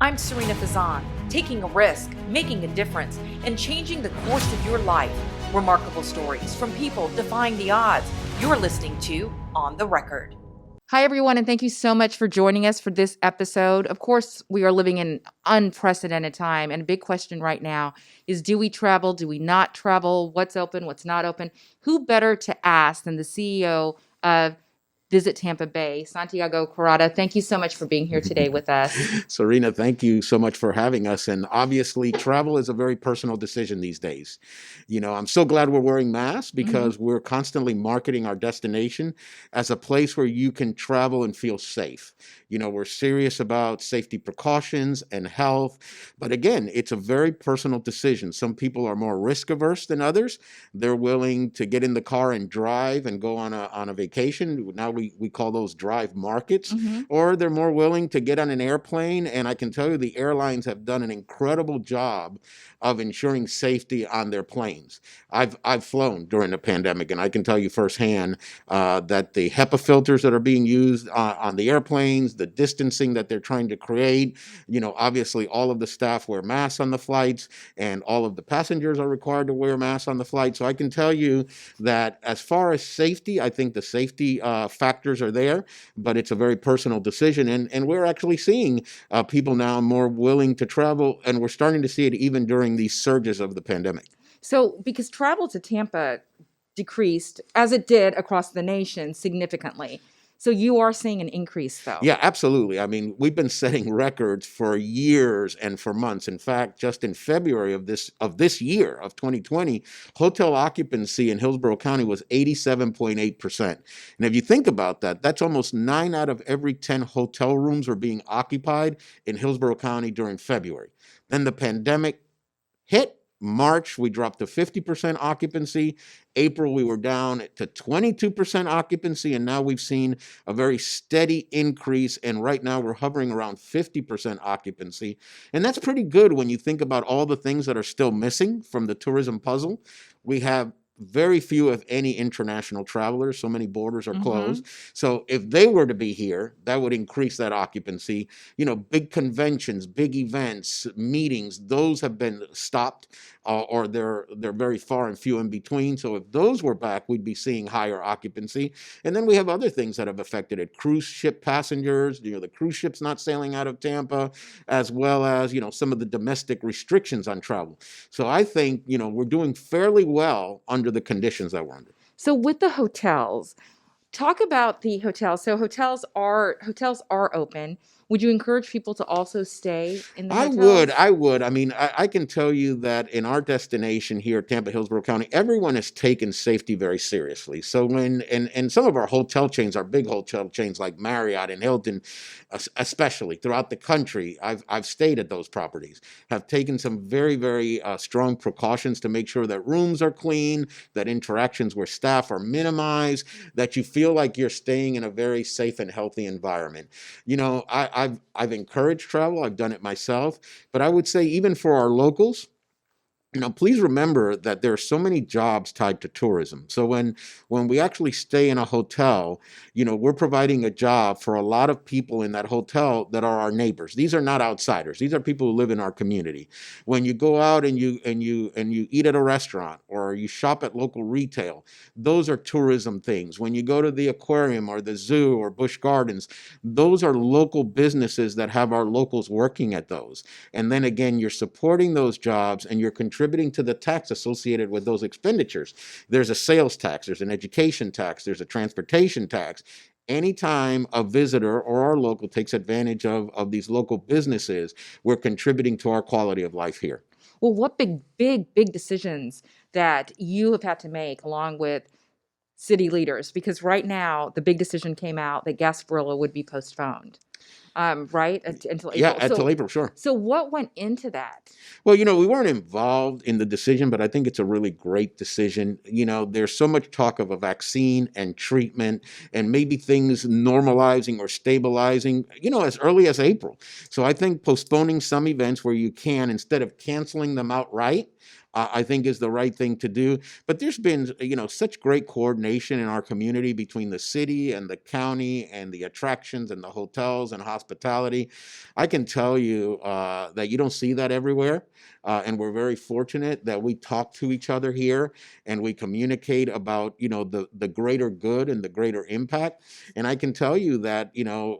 I'm Sarina Fazan, taking a risk, making a difference, and changing the course of your life. Remarkable stories from people defying the odds. You're listening to On the Record. Hi, everyone, and thank you so much for joining us for this episode. Of course, we are living in unprecedented time, and a big question right now is, do we travel? Do we not travel? What's open? What's not open? Who better to ask than the CEO of Visit Tampa Bay, Santiago Corrada? Thank you so much for being here today with us. Sarina, thank you so much for having us. And obviously, travel is a very personal decision these days. You know, I'm so glad we're wearing masks because we're constantly marketing our destination as a place where you can travel and feel safe. You know, we're serious about safety precautions and health. But again, it's a very personal decision. Some people are more risk averse than others. They're willing to get in the car and drive and go on a vacation. Now we call those drive markets. Or they're more willing to get on an airplane. And I can tell you the airlines have done an incredible job of ensuring safety on their planes. I've flown during the pandemic, and I can tell you firsthand that the HEPA filters that are being used on the airplanes, the distancing that they're trying to create, you know, obviously all of the staff wear masks on the flights, and all of the passengers are required to wear masks on the flight. So I can tell you that as far as safety, I think the safety factors are there, but it's a very personal decision. And we're actually seeing people now more willing to travel, and we're starting to see it even during these surges of the pandemic. So, because travel to Tampa decreased, as it did across the nation, significantly. So you are seeing an increase, though. Yeah, absolutely. I mean, we've been setting records for years and for months. In fact, just in February of this year of 2020, hotel occupancy in Hillsborough County was 87.8%. And if you think about that, that's almost 9 out of every 10 hotel rooms were being occupied in Hillsborough County during February. Then the pandemic hit. March, we dropped to 50% occupancy. April, we were down to 22% occupancy, and now we've seen a very steady increase, and right now we're hovering around 50% occupancy. And that's pretty good when you think about all the things that are still missing from the tourism puzzle. We have very few, if any, international travelers. So many borders are closed. So if they were to be here, that would increase that occupancy. You know, big conventions, big events, meetings, those have been stopped, or they're very far and few in between. So if those were back, we'd be seeing higher occupancy. And then we have other things that have affected it. Cruise ship passengers, you know, the cruise ships not sailing out of Tampa, as well as, you know, some of the domestic restrictions on travel. So I think, you know, we're doing fairly well under the conditions that we're under. So with the hotels, talk about the hotels. So hotels are open. Would you encourage people to also stay in the hotels? I would. I mean, I can tell you that in our destination here at Tampa, Hillsborough County, everyone has taken safety very seriously. So and some of our hotel chains, our big hotel chains like Marriott and Hilton, especially throughout the country, I've stayed at those properties, have taken some very, very strong precautions to make sure that rooms are clean, that interactions with staff are minimized, that you feel like you're staying in a very safe and healthy environment. You know, I've encouraged travel. I've done it myself. But I would say even for our locals, you know, please remember that there are so many jobs tied to tourism. So when we actually stay in a hotel, you know, we're providing a job for a lot of people in that hotel that are our neighbors. These are not outsiders. These are people who live in our community. When you go out and you eat at a restaurant or you shop at local retail, those are tourism things. When you go to the aquarium or the zoo or Busch Gardens, those are local businesses that have our locals working at those. And then again, you're supporting those jobs and you're contributing to the tax associated with those expenditures. There's a sales tax, there's an education tax, there's a transportation tax. Anytime a visitor or our local takes advantage of these local businesses, we're contributing to our quality of life here. Well, what big decisions that you have had to make along with city leaders? Because right now, the big decision came out that Gasparilla would be postponed. Right? Until April. Yeah, until April, sure. So what went into that? Well, you know, we weren't involved in the decision, but I think it's a really great decision. You know, there's so much talk of a vaccine and treatment and maybe things normalizing or stabilizing, you know, as early as April. So I think postponing some events where you can, instead of canceling them outright, I think is the right thing to do. But there's been, you know, such great coordination in our community between the city and the county and the attractions and the hotels hotels and hospitality. I can tell you that you don't see that everywhere. And we're very fortunate that we talk to each other here and we communicate about, the greater good and the greater impact. And I can tell you that,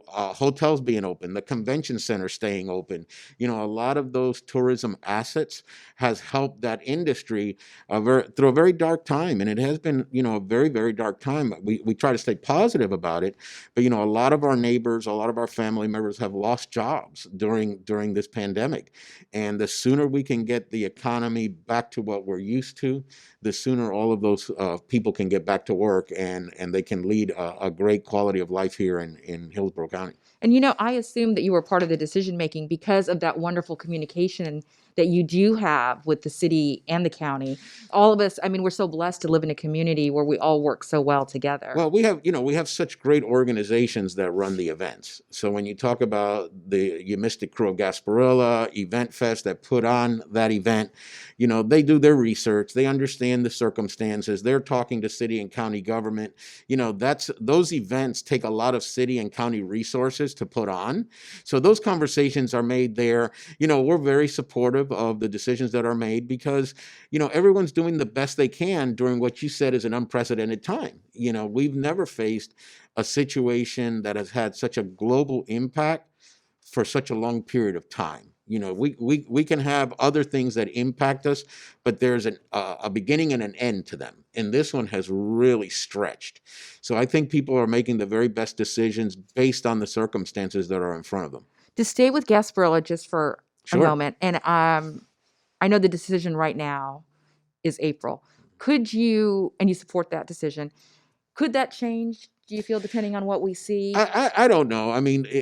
hotels being open, the convention center staying open, a lot of those tourism assets has helped that industry through a very dark time. And it has been, a very, very dark time. We try to stay positive about it. But, a lot of our neighbors, a lot of our family members have lost jobs during this pandemic. And the sooner we can get the economy back to what we're used to, the sooner all of those people can get back to work and they can lead a great quality of life here in Hillsborough County. And I assume that you were part of the decision making because of that wonderful communication that you do have with the city and the county. All of us, we're so blessed to live in a community where we all work so well together. Well, we have such great organizations that run the events. So when you talk about the Mystic Crew of Gasparilla, Event Fest that put on that event, they do their research, they understand the circumstances, they're talking to city and county government. Those events take a lot of city and county resources to put on. So those conversations are made there. We're very supportive of the decisions that are made because, everyone's doing the best they can during what you said is an unprecedented time. We've never faced a situation that has had such a global impact for such a long period of time. We can have other things that impact us, but there's a beginning and an end to them. And this one has really stretched. So I think people are making the very best decisions based on the circumstances that are in front of them. To stay with Gasparilla just for Sure. a moment, and I know the decision right now is April. Could you, and you support that decision, could that change, do you feel, depending on what we see? I don't know.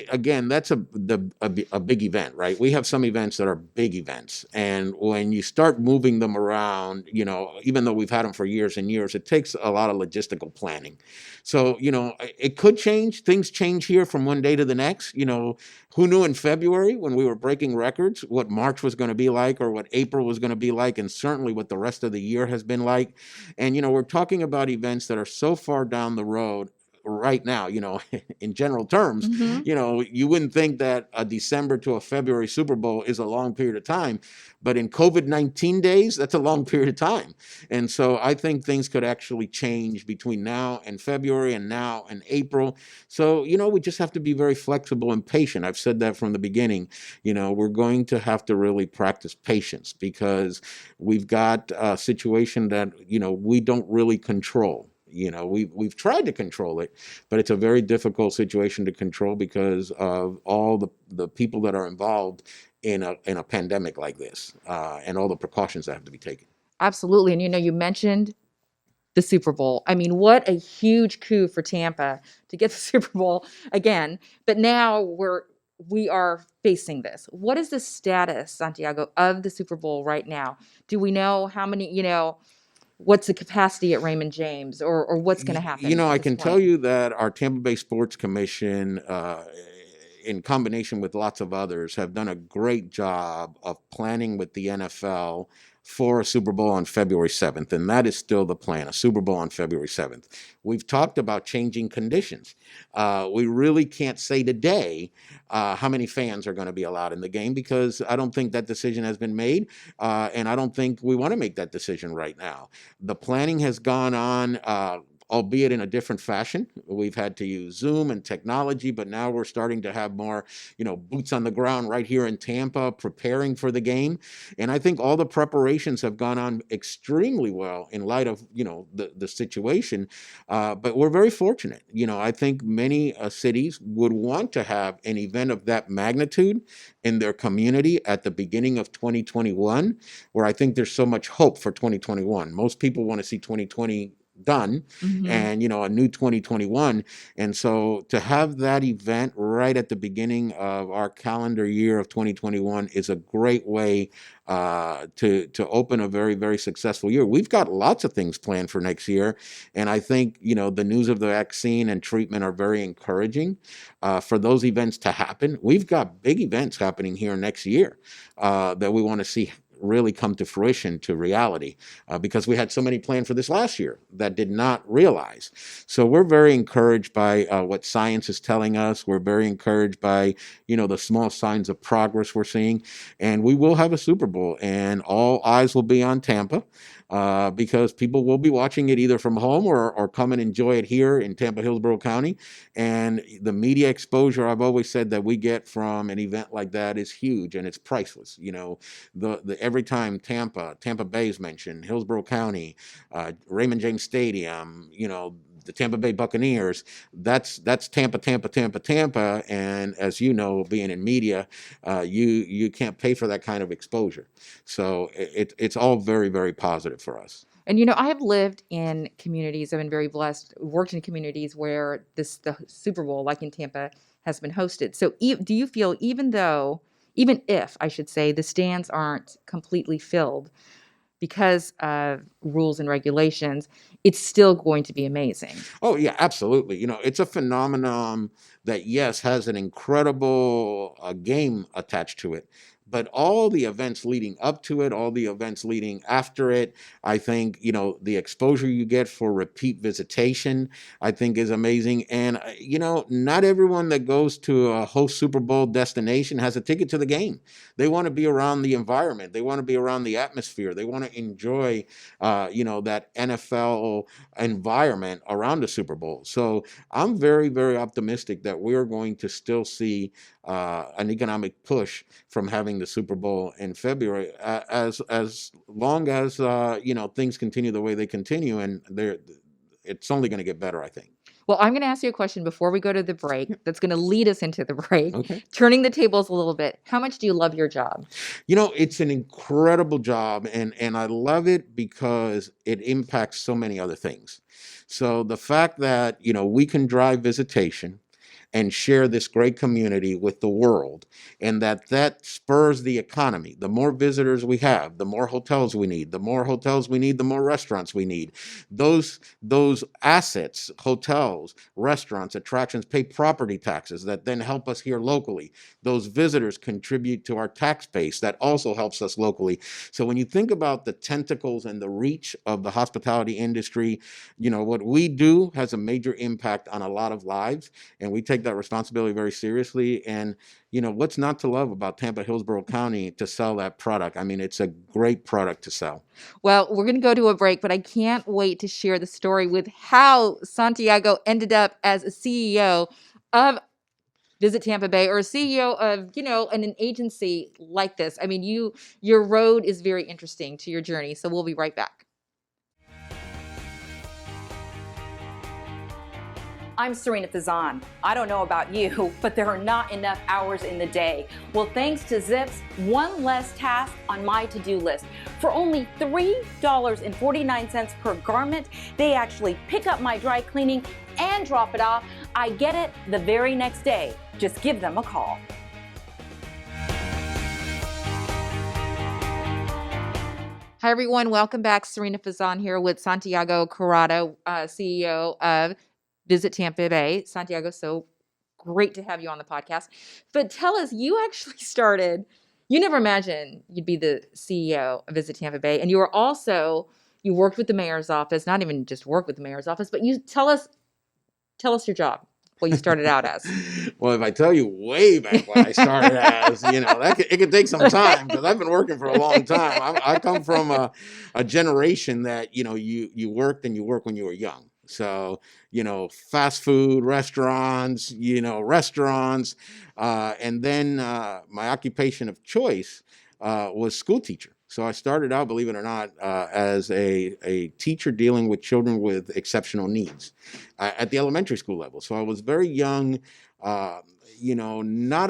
Again, that's a big event, right? We have some events that are big events. And when you start moving them around, even though we've had them for years and years, it takes a lot of logistical planning. So, it could change. Things change here from one day to the next. Who knew in February when we were breaking records what March was going to be like or what April was going to be like, and certainly what the rest of the year has been like. And, we're talking about events that are so far down the road right now, in general terms. You wouldn't think that a December to a February Super Bowl is a long period of time, but in COVID-19 days, that's a long period of time. And so I think things could actually change between now and February and now and April. So, we just have to be very flexible and patient. I've said that from the beginning. We're going to have to really practice patience because we've got a situation that, we don't really control. We've tried to control it, but it's a very difficult situation to control because of all the people that are involved in a pandemic like this, and all the precautions that have to be taken. Absolutely. And you mentioned the Super Bowl. What a huge coup for Tampa to get the Super Bowl again. But now we are facing this. What is the status, Santiago, of the Super Bowl right now? Do we know how many, what's the capacity at Raymond James or what's going to happen? I can tell you that our Tampa Bay Sports Commission, in combination with lots of others, have done a great job of planning with the NFL for a Super Bowl on February 7th. And that is still the plan, a Super Bowl on February 7th. We've talked about changing conditions. We really can't say today how many fans are going to be allowed in the game because I don't think that decision has been made. And I don't think we want to make that decision right now. The planning has gone on, albeit in a different fashion. We've had to use Zoom and technology, but now we're starting to have more, boots on the ground right here in Tampa, preparing for the game. And I think all the preparations have gone on extremely well in light of, the situation. But we're very fortunate. I think many cities would want to have an event of that magnitude in their community at the beginning of 2021, where I think there's so much hope for 2021. Most people want to see 2020 done and a new 2021. And so to have that event right at the beginning of our calendar year of 2021 is a great way to open a very, very successful year. We've got lots of things planned for next year. And I think, the news of the vaccine and treatment are very encouraging for those events to happen. We've got big events happening here next year that we want to see really come to fruition, to reality, because we had so many planned for this last year that did not realize. So we're very encouraged by what science is telling us. We're very encouraged by, the small signs of progress we're seeing. And we will have a Super Bowl, and all eyes will be on Tampa. Because people will be watching it either from home or come and enjoy it here in Tampa, Hillsborough County. And the media exposure, I've always said, that we get from an event like that is huge, and it's priceless. The every time Tampa Bay is mentioned, Hillsborough County, Raymond James Stadium, the Tampa Bay Buccaneers, that's Tampa, Tampa, Tampa, Tampa. And as you know, being in media, you can't pay for that kind of exposure. So it's all very, very positive for us. And I have lived in communities, I've been very blessed, worked in communities where the Super Bowl, like in Tampa, has been hosted. So do you feel, even if, I should say, the stands aren't completely filled because of rules and regulations, it's still going to be amazing? Oh, yeah, absolutely. It's a phenomenon that, yes, has an incredible game attached to it. But all the events leading up to it, all the events leading after it, I think, the exposure you get for repeat visitation, I think is amazing. And, not everyone that goes to a host Super Bowl destination has a ticket to the game. They want to be around the environment. They want to be around the atmosphere. They want to enjoy, that NFL environment around the Super Bowl. So I'm very, very optimistic that we're going to still see an economic push from having the Super Bowl in February, as long as things continue the way they continue, and it's only going to get better, I think. Well, I'm going to ask you a question before we go to the break that's going to lead us into the break. Okay. Turning the tables a little bit. How much do you love your job? It's an incredible job, and I love it because it impacts so many other things. So the fact that, we can drive visitation and share this great community with the world, and that spurs the economy. The more visitors we have, the more hotels we need. The more hotels we need, the more restaurants we need. Those assets, hotels, restaurants, attractions, pay property taxes that then help us here locally. Those visitors contribute to our tax base that also helps us locally. So when you think about the tentacles and the reach of the hospitality industry, what we do has a major impact on a lot of lives, and we take that responsibility very seriously. And what's not to love about Tampa, Hillsborough County to sell that product? I mean, it's a great product to sell. Well, we're going to go to a break, but I can't wait to share the story with how Santiago ended up as a CEO of Visit Tampa Bay, or a CEO of, an agency like this. I mean, your road is very interesting to your journey. So we'll be right back. I'm Sarina Fazan. I don't know about you, but there are not enough hours in the day. Well, thanks to Zips, one less task on my to-do list. For only $3.49 per garment, they actually pick up my dry cleaning and drop it off. I get it the very next day. Just give them a call. Hi, everyone. Welcome back. Sarina Fazan here with Santiago Corrada, CEO of Visit Tampa Bay. Santiago, so great to have you on the podcast. But tell us, you actually started, you never imagined you'd be the CEO of Visit Tampa Bay. And you worked with the mayor's office, not even just work with the mayor's office, but you tell us your job, what you started out as. Well, if I tell you way back what I started as, it could take some time, because I've been working for a long time. I come from a generation that, you worked and you work when you were young. So, fast food, restaurants, and then my occupation of choice was school teacher. So I started out, believe it or not, as a teacher dealing with children with exceptional needs at the elementary school level. So I was very young, not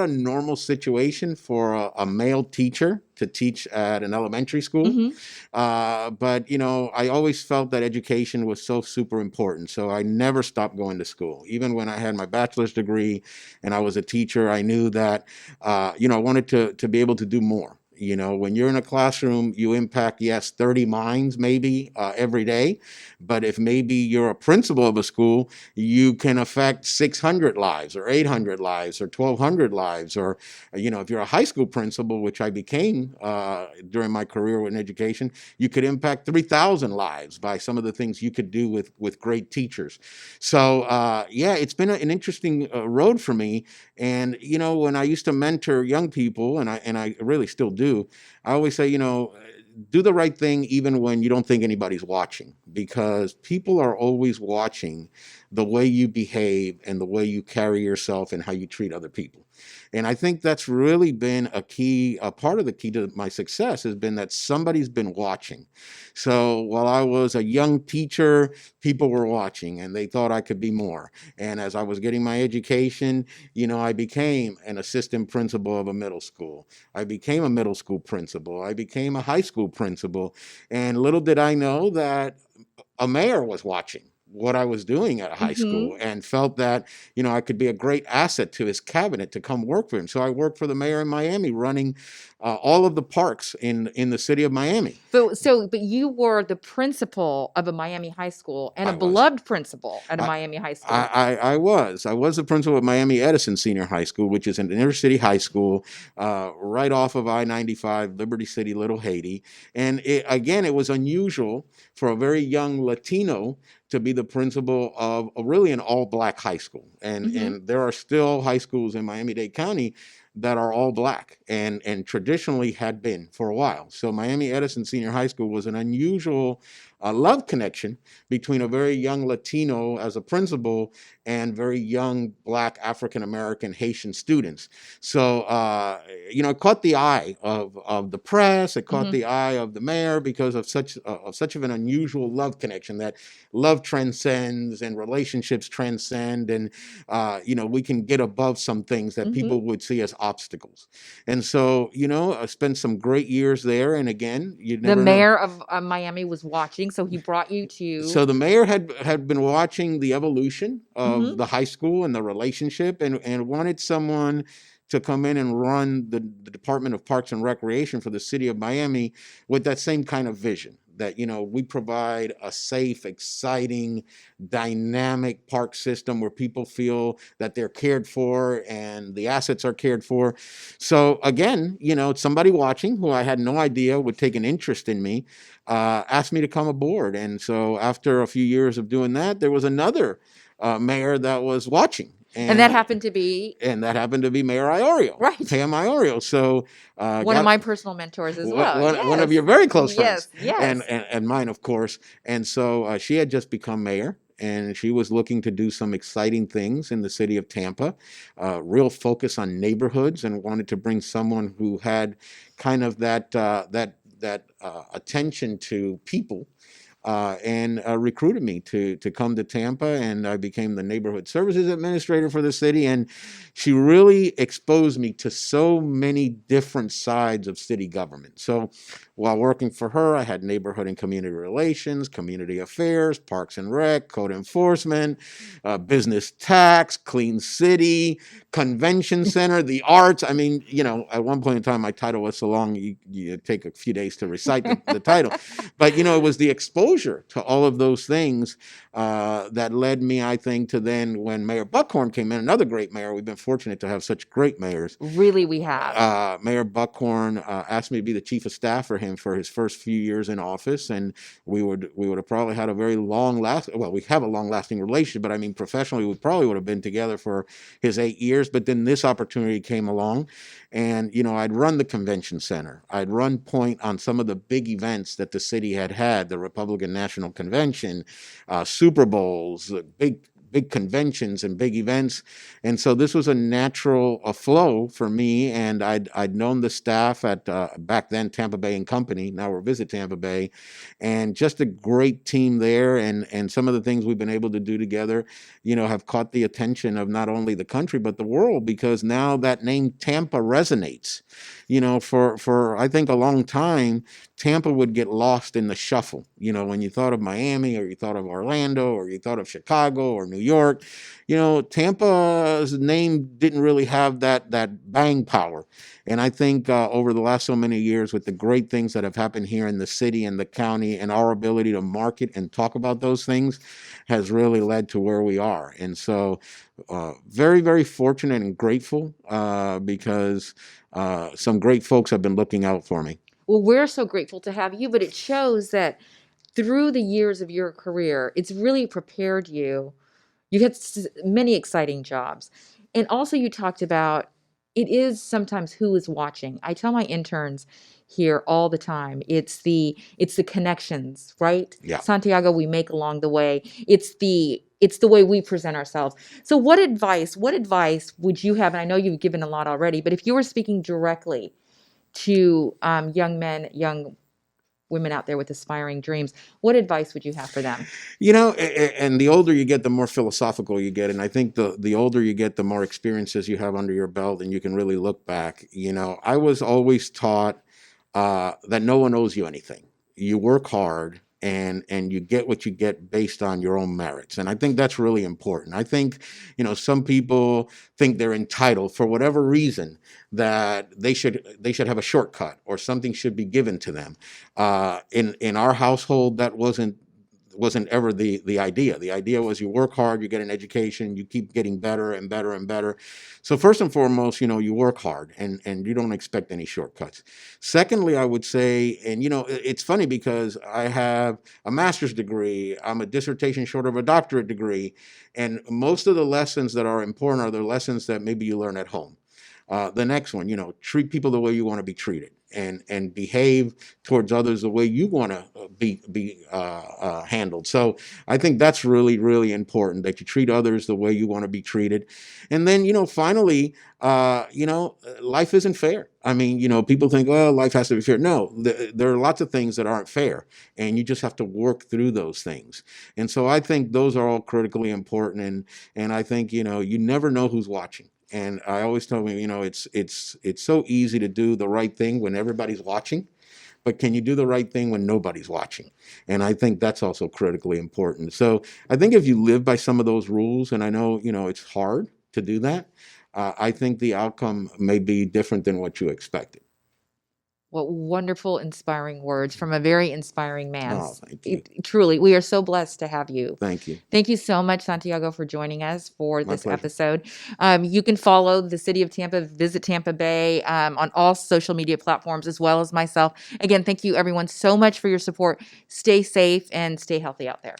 a normal situation for a male teacher to teach at an elementary school. Mm-hmm. But, I always felt that education was so super important. So I never stopped going to school. Even when I had my bachelor's degree and I was a teacher, I knew that, I wanted to be able to do more. You know, when you're in a classroom, you impact, yes, 30 minds maybe every day. But if maybe you're a principal of a school, you can affect 600 lives or 800 lives or 1,200 lives. Or, you know, if you're a high school principal, which I became during my career in education, you could impact 3,000 lives by some of the things you could do with great teachers. So, yeah, it's been an interesting road for me. And, you know, when I used to mentor young people, and I really still do, I always say, you know, do the right thing even when you don't think anybody's watching, because people are always watching the way you behave and the way you carry yourself and how you treat other people. And I think that's really been a part of the key to my success has been that somebody's been watching. So while I was a young teacher, people were watching and they thought I could be more. And as I was getting my education, you know, I became an assistant principal of a middle school. I became a middle school principal. I became a high school principal. And little did I know that a mayor was watching what I was doing at a high school and felt that, you know, I could be a great asset to his cabinet to come work for him. So I worked for the mayor in Miami, running all of the parks in the city of Miami. But you were the principal of a Miami high school and a I was. beloved principal at a I, Miami high school. I was the principal of Miami Edison Senior High School, which is an inner city high school right off of I-95, Liberty City, Little Haiti. And again, it was unusual for a very young Latino to be the principal of really an all-black high school. And there are still high schools in Miami-Dade County that are all black and traditionally had been for a while. So Miami Edison Senior High School was an unusual love connection between a very young Latino as a principal and very young Black, African-American, Haitian students. So, you know, it caught the eye of the press, it caught the eye of the mayor because of such of an unusual love connection, that love transcends and relationships transcend, and, you know, we can get above some things that people would see as obstacles. And so, you know, I spent some great years there. And again, you never The know. mayor of Miami was watching, so he brought you to. So the mayor had been watching the evolution of the high school and the relationship, and wanted someone to come in and run the Department of Parks and Recreation for the city of Miami with that same kind of vision. That, you know, we provide a safe, exciting, dynamic park system where people feel that they're cared for and the assets are cared for. So again, you know, somebody watching who I had no idea would take an interest in me asked me to come aboard. And so after a few years of doing that, there was another mayor that was watching. And that happened to be Mayor Iorio, right. Pam Iorio. So one of my personal mentors as well. One of your very close friends. Yes. And mine, of course. And so she had just become mayor, and she was looking to do some exciting things in the city of Tampa, real focus on neighborhoods, and wanted to bring someone who had kind of that attention to people. And recruited me to come to Tampa, and I became the neighborhood services administrator for the city. And she really exposed me to so many different sides of city government. So while working for her, I had neighborhood and community relations, community affairs, parks and rec, code enforcement, business tax, clean city, convention center, the arts. I mean, you know, at one point in time, my title was so long, you take a few days to recite the title. But, you know, it was the exposure to all of those things that led me, I think, to then when Mayor Buckhorn came in, another great mayor. We've been fortunate to have such great mayors. Really, we have. Mayor Buckhorn asked me to be the chief of staff for him for his first few years in office, and we would have probably had a very we have a long-lasting relationship, but I mean, professionally, we probably would have been together for his 8 years. But then this opportunity came along, and, you know, I'd run the convention center. I'd run point on some of the big events that the city had, the Republican National Convention, Super Bowls, big conventions and big events. And so this was a natural flow for me. And I'd known the staff at back then Tampa Bay and Company. Now we're Visit Tampa Bay, and just a great team there. And some of the things we've been able to do together, you know, have caught the attention of not only the country but the world, because now that name Tampa resonates. You know, for I think a long time, Tampa would get lost in the shuffle. You know, when you thought of Miami or you thought of Orlando or you thought of Chicago or New York, you know, Tampa's name didn't really have that bang power. And I think over the last so many years, with the great things that have happened here in the city and the county, and our ability to market and talk about those things has really led to where we are. And so very, very fortunate and grateful because some great folks have been looking out for me. Well, we're so grateful to have you, but it shows that through the years of your career, it's really prepared you. You had many exciting jobs. And also you talked about it is sometimes who is watching. I tell my interns here all the time, it's the connections, right? Yeah. Santiago, we make along the way. It's the way we present ourselves. So what advice would you have? And I know you've given a lot already, but if you were speaking directly to young men, young women out there with aspiring dreams, what advice would you have for them? You know, and the older you get, the more philosophical you get. And I think the older you get, the more experiences you have under your belt, and you can really look back. You know, I was always taught that no one owes you anything. You work hard, and you get what you get based on your own merits. And I think that's really important. I think, you know, some people think they're entitled for whatever reason that they should have a shortcut or something should be given to them. In our household, that wasn't ever the idea. The idea was you work hard, you get an education, you keep getting better and better and better. So first and foremost, you know, you work hard and you don't expect any shortcuts. Secondly, I would say, and you know, it's funny because I have a master's degree, I'm a dissertation short of a doctorate degree, and most of the lessons that are important are the lessons that maybe you learn at home. The next one, you know, treat people the way you want to be treated, and behave towards others the way you want to be handled. So I think that's really, really important, that you treat others the way you want to be treated. And then, you know, finally, you know, life isn't fair. I mean, you know, people think, oh, life has to be fair. No, there are lots of things that aren't fair, and you just have to work through those things. And so I think those are all critically important. And I think, you know, you never know who's watching. And I always tell them, you know, it's so easy to do the right thing when everybody's watching, but can you do the right thing when nobody's watching? And I think that's also critically important. So I think if you live by some of those rules, and I know, you know, it's hard to do that, I think the outcome may be different than what you expected. What wonderful, inspiring words from a very inspiring man. Oh, thank you. Truly, we are so blessed to have you. Thank you. Thank you so much, Santiago, for joining us for My this pleasure. episode. You can follow the City of Tampa, visit Tampa Bay on all social media platforms, as well as myself. Again, thank you, everyone, so much for your support. Stay safe and stay healthy out there.